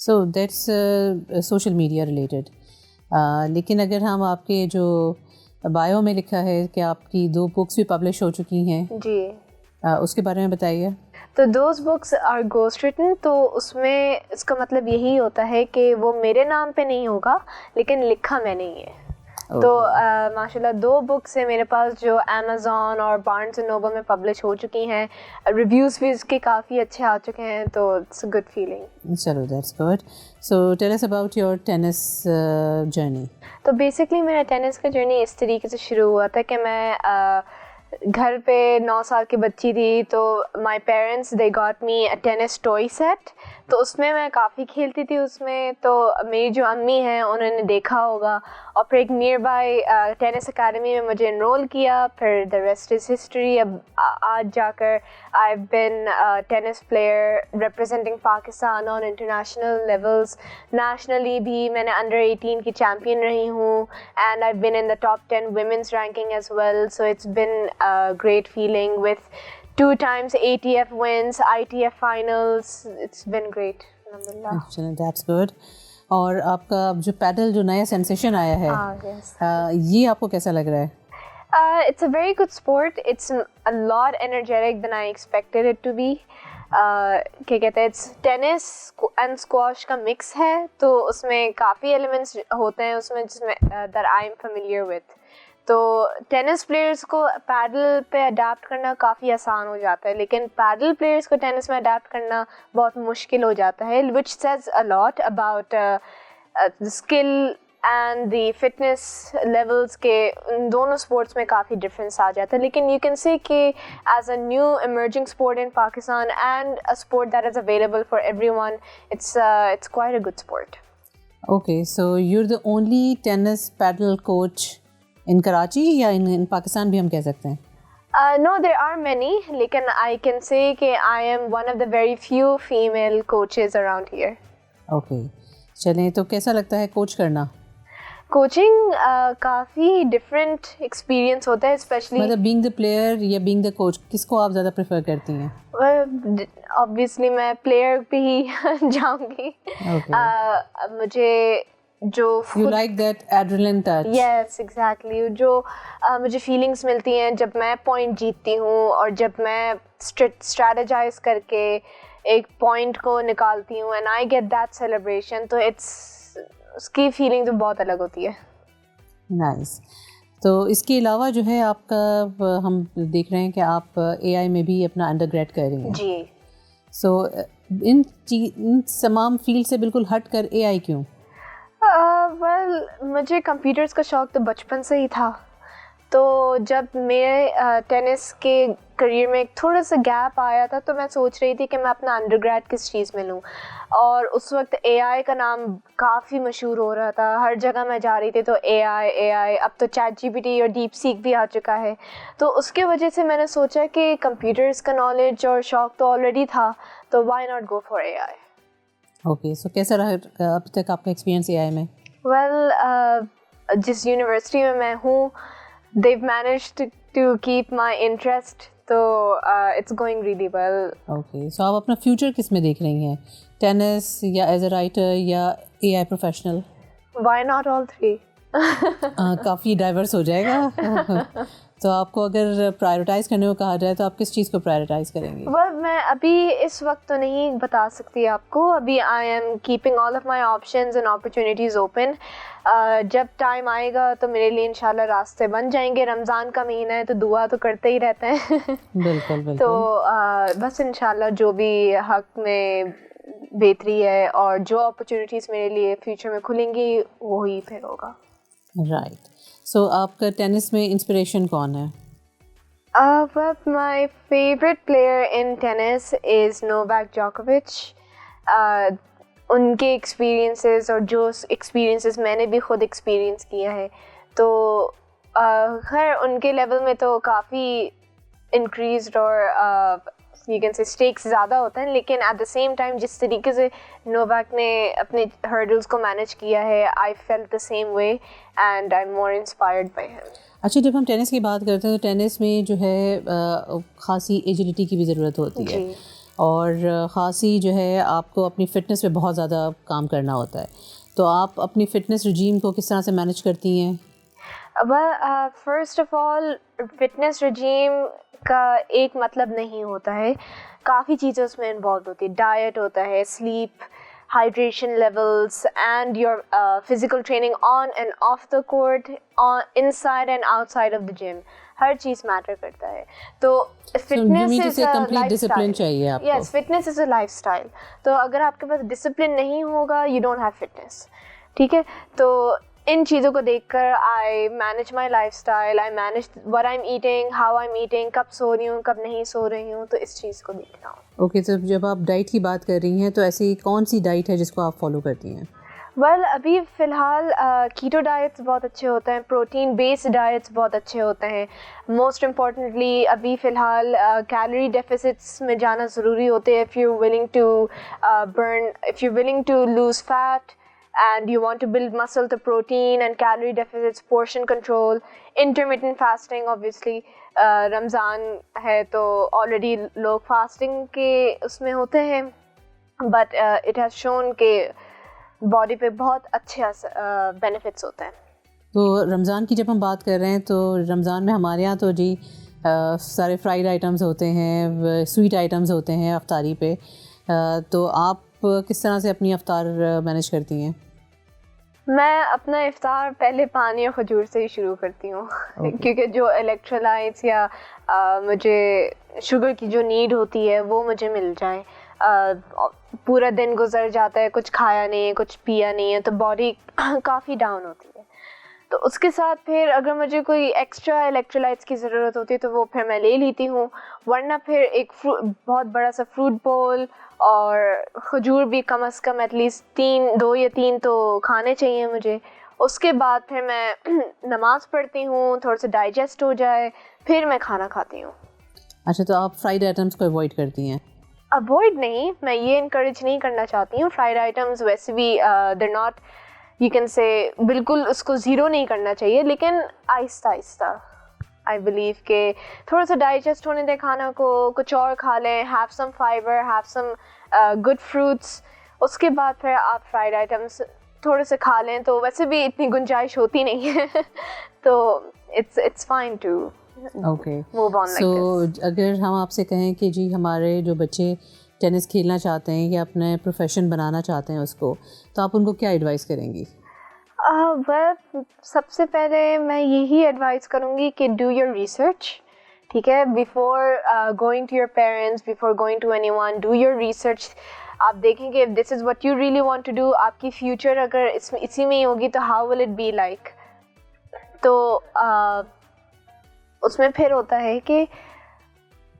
So that's social media related. لیکن اگر ہم آپ کے جو bio میں لکھا ہے کہ آپ کی 2 books بھی پبلش ہو چکی ہیں, جی, اس کے بارے میں بتائیے. تو those books are ghost written. تو اس میں اس کا مطلب یہی ہوتا ہے کہ وہ میرے نام پہ نہیں ہوگا لیکن لکھا میں نہیں ہے. تو ماشاء اللہ 2 بکس ہیں میرے پاس جو امیزون اور بارنس اینڈ نوبل میں پبلش ہو چکی ہیں. ریویوز بھی اس کے کافی اچھے آ چکے ہیں, تو اٹس اے گڈ فیلنگ. چلو that's good. So tell us about your tennis journey. تو بیسکلی میرا ٹینس کا جرنی اس طریقے سے شروع ہوا تھا کہ میں گھر پہ 9 سال کی بچی تھی, تو my parents they got me a tennis toy set. تو اس میں کافی کھیلتی تھی اس میں. تو میری جو امی ہیں انہوں نے دیکھا ہوگا, اور پھر ایک نیئر بائی ٹینس اکیڈمی میں مجھے انرول کیا. پھر دا ریسٹ از ہسٹری. اب آج جا کر I have been tennis player representing Pakistan on international levels. Nationally بھی میں نے انڈر 18 کی چیمپئن رہی ہوں, and I been in the top 10 women's ranking as well. So it's been great feeling with 2 times ATF wins, ITF finals. It's been great. Alhamdulillah. That's good. اور آپ کا جو پیڈل جو نیا سینسیشن آیا ہے, yes. یہ آپ کو کیسا لگ رہا ہے؟ It's a very good sport. It's a lot energetic than I expected it to be. کیا کہتے ہیں, ٹینس اینڈ اسکواش کا مکس ہے, تو اس میں کافی ایلیمنٹس ہوتے ہیں اس میں جس میں that I am familiar with. تو ٹینس پلیئرس کو پیڈل پہ اڈیپٹ کرنا کافی آسان ہو جاتا ہے, لیکن پیڈل پلیئرس کو ٹینس میں اڈیپٹ کرنا بہت مشکل ہو جاتا ہے, which says a lot about skill and the fitness levels کے. ان دونوں اسپورٹس میں کافی ڈفرینس آ جاتا ہے. لیکن یو کین سی کہ as a new emerging sport in Pakistan and a sport that is available for everyone, it's quite a good sport. Okay, so you are the only tennis paddle coach in Karachi یا in Pakistan بھی ہم کہہ سکتے ہیں؟ No, there are many, لیکن I can say کہ I am one of the very few female coaches around here. Okay, چلیں, تو کیسا لگتا ہے کوچ کرنا؟ کوچنگ کافی ڈفرینٹ ایکسپیرئنس ہوتا ہے, اسپیشلی مطلب بینگ دا پلیئر یا بینگ دا کوچ, کس کو آپ زیادہ پریفر کرتی ہیں؟ obviously میں پلیئر پہ ہی جاؤں گی. مجھے جو you like that adrenaline touch. Yes exactly. جو مجھے فیلنگس ملتی ہیں جب میں پوائنٹ جیتتی ہوں, اور جب میں اسٹریٹجائز کر کے ایک پوائنٹ کو نکالتی ہوں and I get that celebration, تو اس کی فیلنگ تو بہت الگ ہوتی ہے. نائس. تو اس کے علاوہ جو ہے آپ کا, ہم دیکھ رہے ہیں کہ آپ اے آئی میں بھی اپنا انڈر گریڈ کر رہی ہیں. جی. سو ان تمام فیلڈ سے بالکل ہٹ کر اے آئی کیوں؟ ویل مجھے کمپیوٹرز کا شوق تو بچپن سے ہی تھا. تو جب میرے ٹینس کے کریئر میں ایک تھوڑا سا گیپ آیا تھا تو میں سوچ رہی تھی کہ میں اپنا انڈر گریڈ کس چیز میں لوں, اور اس وقت اے آئی کا نام کافی مشہور ہو رہا تھا, ہر جگہ میں جا رہی تھی تو اے آئی, اب تو چیٹ جی پی ٹی اور ڈیپ سیک بھی آ چکا ہے. تو اس کی وجہ سے میں نے سوچا کہ کمپیوٹرز کا نالج اور شوق تو آلریڈی تھا, تو why not go for A I. Okay, so کیسا رہا اب تک آپ کا ایکسپیرینس اے آئی میں؟ ویل جس یونیورسٹی میں میں ہوں they've managed to keep my interest, so it's going really well. Okay, so آپ اپنا فیوچر کس میں دیکھ رہی ہیں, ٹینس یا ایز اے رائٹر یا A I professional? Why not all three? کافی ڈائیورس ہو جائے گا. تو آپ کو اگر پرائیورٹائز کرنے کو کہا جائے تو آپ کس چیز کو پرائیورٹائز کریں گے؟ well میں ابھی اس وقت تو نہیں بتا سکتی آپ کو, ابھی I am keeping all of my options and opportunities open. جب ٹائم آئے گا تو میرے لیے انشاءاللہ راستے بن جائیں گے. رمضان کا مہینہ ہے تو دعا تو کرتے ہی رہتے ہیں. بالکل بالکل. تو بس انشاءاللہ جو بھی حق میں بہتری ہے اور جو اپرچونیٹیز میرے لیے فیوچر میں کھلیں گی وہی پھر ہوگا. رائٹ. سو آپ کا ٹینس میں انسپریشن کون ہے؟ Well, my favorite player in tennis is Novak Djokovic. ان کے ایکسپیرینسز اور جو ایکسپیرینسز میں نے بھی خود ایکسپیرینس کیا ہے, تو خیر ان کے لیول میں تو کافی انکریزڈ اور یو کین سے اسٹیکس زیادہ ہوتا ہے, لیکن ایٹ دا سیم ٹائم جس طریقے سے نوواک نے اپنے ہرڈلس کو مینیج کیا ہے, I felt the same way and I am more inspired by him. اچھا, جب ہم ٹینس کی بات کرتے ہیں تو ٹینس میں جو ہے خاصی ایجلٹی کی بھی ضرورت ہوتی ہے, اور خاصی جو ہے آپ کو اپنی فٹنس پہ بہت زیادہ کام کرنا ہوتا ہے. تو آپ اپنی فٹنس رجیم کو کس طرح سے مینیج کرتی ہیں؟ فرسٹ آف آل فٹنس رجیم کا ایک مطلب نہیں ہوتا ہے, کافی چیزیں اس میں انوالو ہوتی ہے. ڈائٹ ہوتا ہے, slip, hydration levels and your physical training on and off the court, inside and outside of the gym. ہر چیز میٹر کرتا ہے. تو fitness is a complete discipline چاہیے آپ کو. Yes, fitness is a lifestyle. تو اگر آپ کے پاس ڈسپلن نہیں ہوگا یو ڈونٹ ہیو فٹنس. ٹھیک ہے, تو ان چیزوں کو دیکھ کر I manage my lifestyle, I manage what I am eating, how I am eating, کب سو رہی ہوں کب نہیں سو رہی ہوں, تو اس چیز کو دیکھنا ہوں. اوکے, تو جب آپ ڈائٹ کی بات کر رہی ہیں تو ایسی کون سی ڈائٹ ہے جس کو آپ فالو کرتی ہیں؟ ویل ابھی فی الحال کیٹو ڈائٹس بہت اچھے ہوتے ہیں, پروٹین بیسڈ ڈائٹس بہت اچھے ہوتے ہیں. موسٹ امپورٹنٹلی ابھی فی الحال کیلری ڈیفیسٹس میں جانا ضروری ہوتے ہیں. If you willing to burn, if you willing to lose fat and you want to build muscle, to protein and calorie deficits, portion control, intermittent fasting obviously. رمضان ہے تو آلریڈی لوگ فاسٹنگ کے اس میں ہوتے ہیں, بٹ اٹ ہیز شون کہ body پہ بہت اچھے بینیفٹس ہوتے ہیں. تو رمضان کی جب ہم بات کر رہے ہیں تو رمضان میں ہمارے یہاں تو جی سارے فرائیڈ آئٹمز ہوتے ہیں, سویٹ آئٹمز ہوتے ہیں افطاری پہ. تو آپ کس طرح سے اپنی افطار مینیج کرتی ہیں؟ میں اپنا افطار پہلے پانی اور کھجور سے ہی شروع کرتی ہوں, کیونکہ جو الیکٹرولائٹس یا مجھے شوگر کی جو نیڈ ہوتی ہے وہ مجھے مل جائے. پورا دن گزر جاتا ہے, کچھ کھایا نہیں ہے, کچھ پیا نہیں ہے, تو باڈی کافی ڈاؤن ہوتی ہے. تو اس کے ساتھ پھر اگر مجھے کوئی ایکسٹرا الیکٹرولائٹس کی ضرورت ہوتی ہے تو وہ پھر میں لے لیتی ہوں, ورنہ پھر ایک بہت بڑا سا فروٹ بول اور کھجور بھی کم از کم ایٹ لیسٹ 2 یا 3 تو کھانے چاہیے مجھے. اس کے بعد پھر میں نماز پڑھتی ہوں, تھوڑا سا ڈائجسٹ ہو جائے, پھر میں کھانا کھاتی ہوں. اچھا, تو آپ فرائیڈ آئٹمس کو اوائڈ کرتی ہیں؟ اوائڈ نہیں, میں یہ انکریج نہیں کرنا چاہتی ہوں. فرائیڈ آئٹمس ویسے بھی دیر ناٹ, یو کین سے بالکل اس کو زیرو نہیں کرنا چاہیے, لیکن آہستہ آہستہ آئی بلیو کہ تھوڑا سا ڈائجسٹ ہونے دیں کھانا کو, کچھ اور کھا لیں, have some fibre, have some good fruits. اس کے بعد پھر آپ فرائیڈ آئٹمس تھوڑے سے کھا لیں, تو ویسے بھی اتنی گنجائش ہوتی نہیں ہے, تو it's fine to move on. So اگر ہم آپ سے کہیں کہ جی ہمارے جو بچے ٹینس کھیلنا چاہتے ہیں یا اپنے پروفیشن بنانا چاہتے ہیں اس کو, تو آپ ان کو کیا ایڈوائس کریں گی؟ سب سے پہلے میں یہی ایڈوائز کروں گی کہ ڈو یور ریسرچ. ٹھیک ہے. Before going to your parents, before going to anyone, do your research. آپ دیکھیں گے if this is what you really want to do, آپ کی فیوچر اگر اسی میں ہی ہوگی تو how will it be like. تو اس میں پھر ہوتا ہے کہ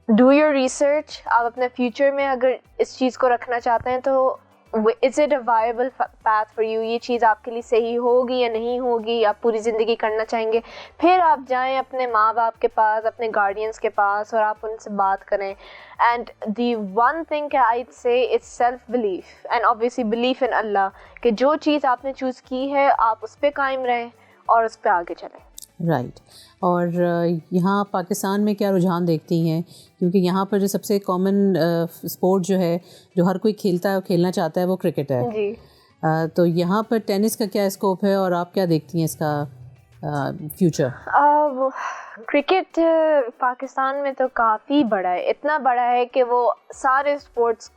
ڈو یور ریسرچ. آپ اپنے فیوچر میں اگر اس چیز کو رکھنا چاہتے ہیں تو is it a viable path for you, یہ چیز آپ کے لیے صحیح ہوگی یا نہیں ہوگی, آپ پوری زندگی کرنا چاہیں گے. پھر آپ جائیں اپنے ماں باپ کے پاس, اپنے گارڈینس کے پاس, اور آپ ان سے بات کریں. And the one thing I say it's self belief and obviously belief in Allah, کہ جو چیز آپ نے چوز کی ہے آپ اس پہ قائم رہیں اور اس پہ آگے چلیں. رائٹ. اور یہاں پاکستان میں کیا رجحان دیکھتی ہیں, کیونکہ یہاں پر جو سب سے کامن اسپورٹ جو ہے جو ہر کوئی کھیلتا ہے اور کھیلنا چاہتا ہے وہ کرکٹ ہے. جی. تو یہاں پر ٹینس کا کیا اسکوپ ہے اور آپ کیا دیکھتی ہیں اس کا فیوچر؟ کرکٹ پاکستان میں تو کافی بڑا ہے, اتنا بڑا ہے کہ وہ سارے اسپورٹس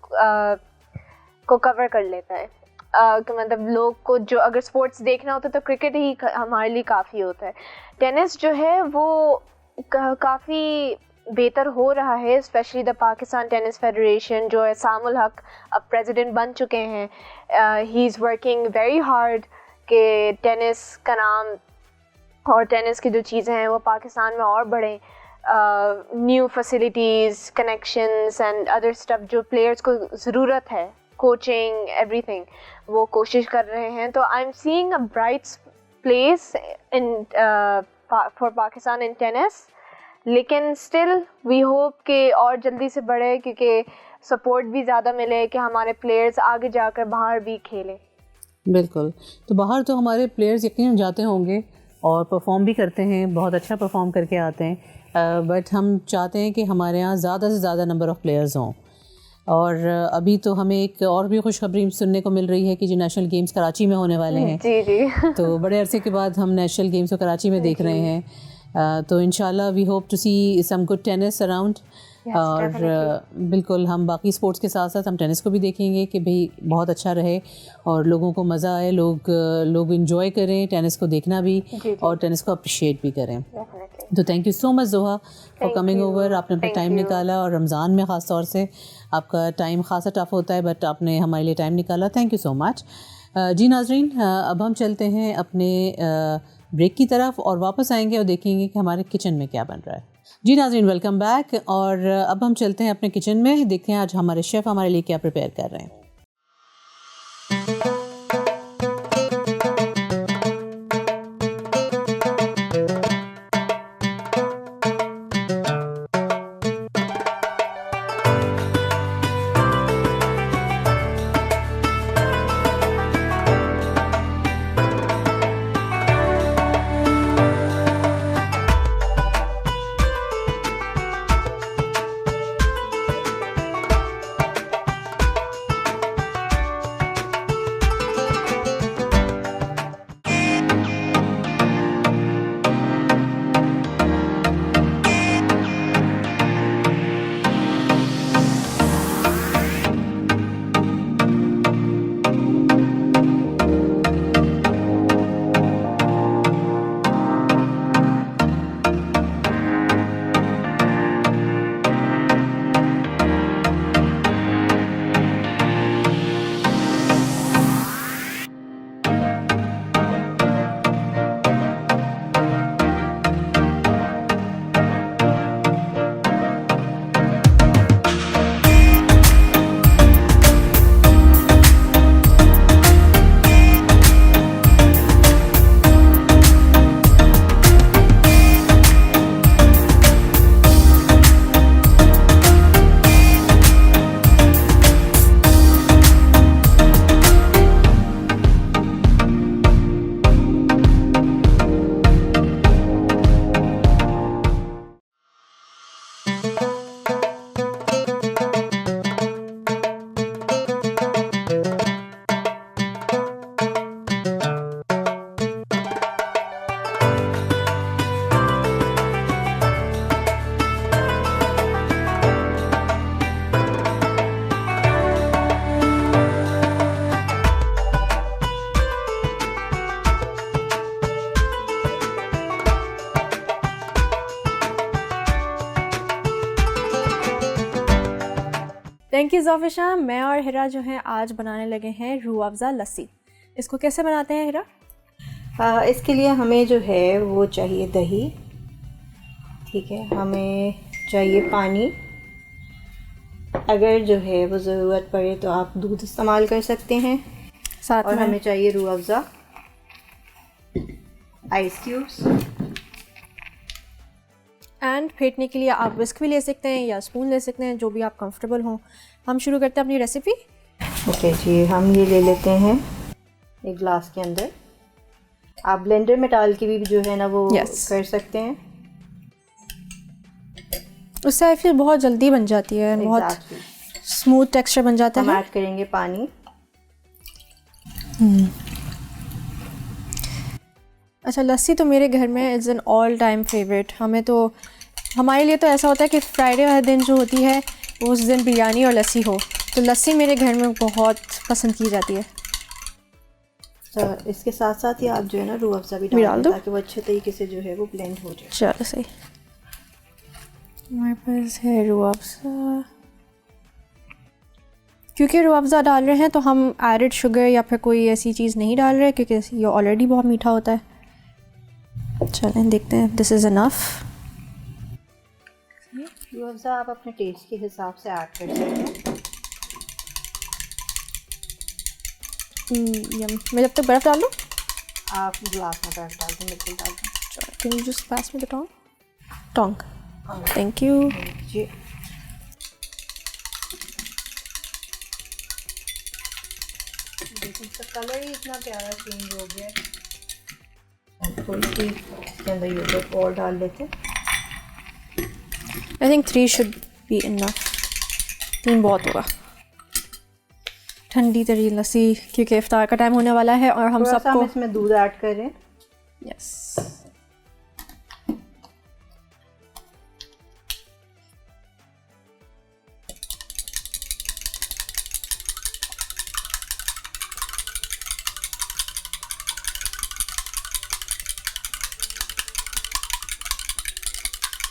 کو کور کر لیتا ہے. کہ مطلب لوگ کو جو اگر اسپورٹس دیکھنا ہوتا ہے تو کرکٹ ہی ہمارے لیے کافی ہوتا ہے. ٹینس جو ہے وہ کافی بہتر ہو رہا ہے, especially the Pakistan tennis federation جو ہے سام الحق اب پریزیڈنٹ بن چکے ہیں. He is working very hard کہ ٹینس کا نام اور ٹینس کی جو چیزیں ہیں وہ پاکستان میں اور بڑھیں. New facilities, connections and other stuff جو پلیئرس کو ضرورت ہے, کوچنگ, ایوری تھنگ, وہ کوشش کر رہے ہیں. تو I am seeing a bright place in for Pakistan in tennis. لیکن اسٹل وی ہوپ کہ اور جلدی سے بڑھے, کیونکہ سپورٹ بھی زیادہ ملے کہ ہمارے پلیئرز آگے جا کر باہر بھی کھیلیں. بالکل. تو باہر تو ہمارے پلیئرز یقیناً جاتے ہوں گے اور پرفارم بھی کرتے ہیں, بہت اچھا پرفارم کر کے آتے ہیں, بٹ ہم چاہتے ہیں کہ ہمارے یہاں زیادہ سے زیادہ نمبر آف پلیئرز ہوں. اور ابھی تو ہمیں ایک اور بھی خوشخبری سننے کو مل رہی ہے کہ جو نیشنل گیمز کراچی میں ہونے والے ہیں. جی جی. تو بڑے عرصے کے بعد ہم نیشنل گیمز کو کراچی میں دیکھ رہے ہیں. تو انشاءاللہ we hope to see some good tennis around. اور بالکل ہم باقی اسپورٹس کے ساتھ ساتھ ہم ٹینس کو بھی دیکھیں گے کہ بھئی بہت اچھا رہے اور لوگوں کو مزہ آئے, لوگ انجوائے کریں ٹینس کو دیکھنا بھی اور ٹینس کو اپریشیٹ بھی کریں. تو thank you so much Zoha for coming over. آپ نے اپنا ٹائم نکالا, اور رمضان میں خاص طور سے آپ کا ٹائم خاصا ٹف ہوتا ہے, بٹ آپ نے ہمارے لیے ٹائم نکالا. تھینک یو سو مچ. جی ناظرین, اب ہم چلتے ہیں اپنے بریک کی طرف اور واپس آئیں گے اور دیکھیں گے کہ ہمارے کچن میں کیا بن رہا ہے. جی ناظرین, ویلکم بیک. اور اب ہم چلتے ہیں اپنے کچن میں, دیکھتے ہیں آج ہمارے شیف ہمارے لیے کیا پریپیئر کر رہے ہیں. Thank you Zafar. میں اور ہرا جو ہیں آج بنانے لگے ہیں روح افزا لسی. اس کو کیسے بناتے ہیں ہرا؟ اس کے لیے ہمیں جو ہے وہ چاہیے دہی, ٹھیک ہے, ہمیں چاہیے پانی, اگر جو ہے وہ ضرورت پڑے تو آپ دودھ استعمال کر سکتے ہیں ساتھ اور میں ہمیں چاہیے روح افزا, آئس کیوبس, اینڈ پھینٹنے کے لیے آپ وسک بھی لے سکتے ہیں یا اسپون لے سکتے ہیں, جو بھی آپ کمفرٹیبل ہوں. ہم شروع کرتے ہیں اپنی ریسیپی. اوکے جی, ہم یہ لے لیتے ہیں ایک گلاس کے اندر. آپ بلینڈر میں ڈال کے بھی جو ہے نا وہ کر سکتے ہیں, اس سے پھر بہت جلدی بن جاتی ہے, بہت اسموتھ ٹیکسچر بن جاتا ہم ہے. ایڈ کریں گے پانی. اچھا, لسی تو میرے گھر میں is an all time favourite. ہمیں تو ہمارے لیے تو ایسا ہوتا ہے کہ فرائیڈے والے دن جو ہوتی ہے اس دن بریانی اور لسی ہو, تو لسی میرے گھر میں بہت پسند کی جاتی ہے. اس کے ساتھ ساتھ ہی آپ جو ہے نا روح افزا بھی ڈال دو تاکہ وہ اچھے طریقے سے جو ہے وہ بلینڈ ہو جائے. چلو صحیح. ہمارے پاس ہے روح افزا. کیونکہ روح افزا ڈال رہے ہیں تو ہم ایڈڈ شوگر یا پھر کوئی ایسی چیز نہیں ڈال رہے کیونکہ یہ آلریڈی بہت میٹھا ہوتا ہے. چلیں دیکھتے ہیں. دس از انف. روح افزا آپ اپنے ٹیسٹ کے حساب سے ایڈ کر سکتے ہیں. میں جب تک برف ڈال دوں, آپ گلاس میں برف ڈال دیں, بالکل ڈال دیں. کین یو جسٹ پاس می دا ٹانگ. Thank you. جی, اس کا کلر ہی اتنا پیارا چینج ہو گیا. تھوڑی سی اس کے اندر یوگرٹ اور ڈال لیتے. I think 3 should be enough. 3 بہت ہوگا. ٹھنڈی ترین لسی, کیونکہ افطار کا ٹائم ہونے والا ہے اور ہم سب کو اس میں دودھ ایڈ کریں. یس.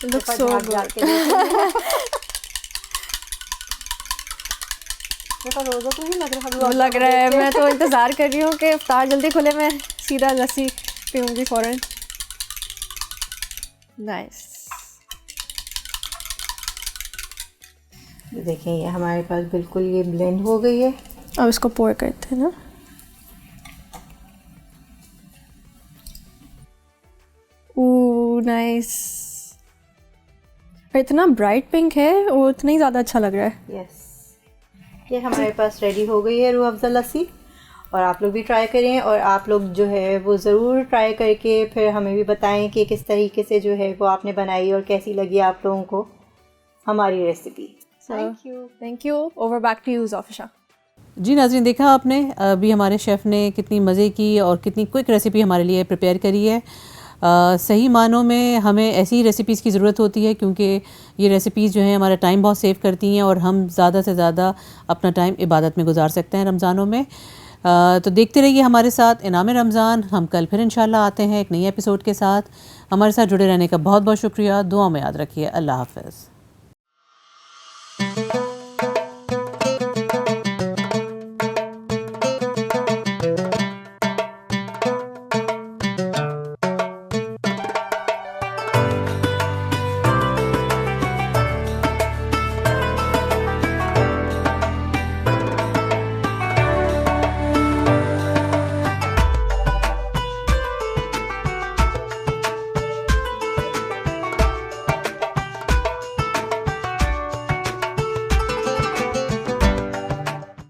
looks so good. لگ رہا ہے, میں تو انتظار کر رہی ہوں کہ افطار جلدی کھلے, میں سیدھا لسی پیوں گی فوراً. نائس. دیکھیں یہ ہمارے پاس بالکل یہ بلینڈ ہو گئی ہے. اب اس کو پور کرتے ہیں نا. اوہ نائس. اتنا برائٹ پنک ہے, وہ اتنا ہی زیادہ اچھا لگ رہا ہے. یس, یہ ہمارے پاس ریڈی ہو گئی ہے روح افزا لسی, اور آپ لوگ بھی ٹرائی کریں, اور آپ لوگ جو ہے وہ ضرور ٹرائی کر کے پھر ہمیں بھی بتائیں کہ کس طریقے سے جو ہے وہ آپ نے بنائی اور کیسی لگی آپ لوگوں کو ہماری recipe. Thank you. Over back to you Zafar. جی ناظرین, دیکھا آپ نے ابھی ہمارے شیف نے کتنی مزے کی اور کتنی کوئک ریسیپی ہمارے لیے پریپیئر کری ہے. صحیح معنوں میں ہمیں ایسی ریسیپیز کی ضرورت ہوتی ہے, کیونکہ یہ ریسیپیز جو ہیں ہمارا ٹائم بہت سیو کرتی ہیں اور ہم زیادہ سے زیادہ اپنا ٹائم عبادت میں گزار سکتے ہیں رمضانوں میں. تو دیکھتے رہیے ہمارے ساتھ انعام رمضان. ہم کل پھر انشاءاللہ آتے ہیں ایک نئی ایپیسوڈ کے ساتھ. ہمارے ساتھ جڑے رہنے کا بہت بہت شکریہ. دعا میں یاد رکھیے. اللہ حافظ.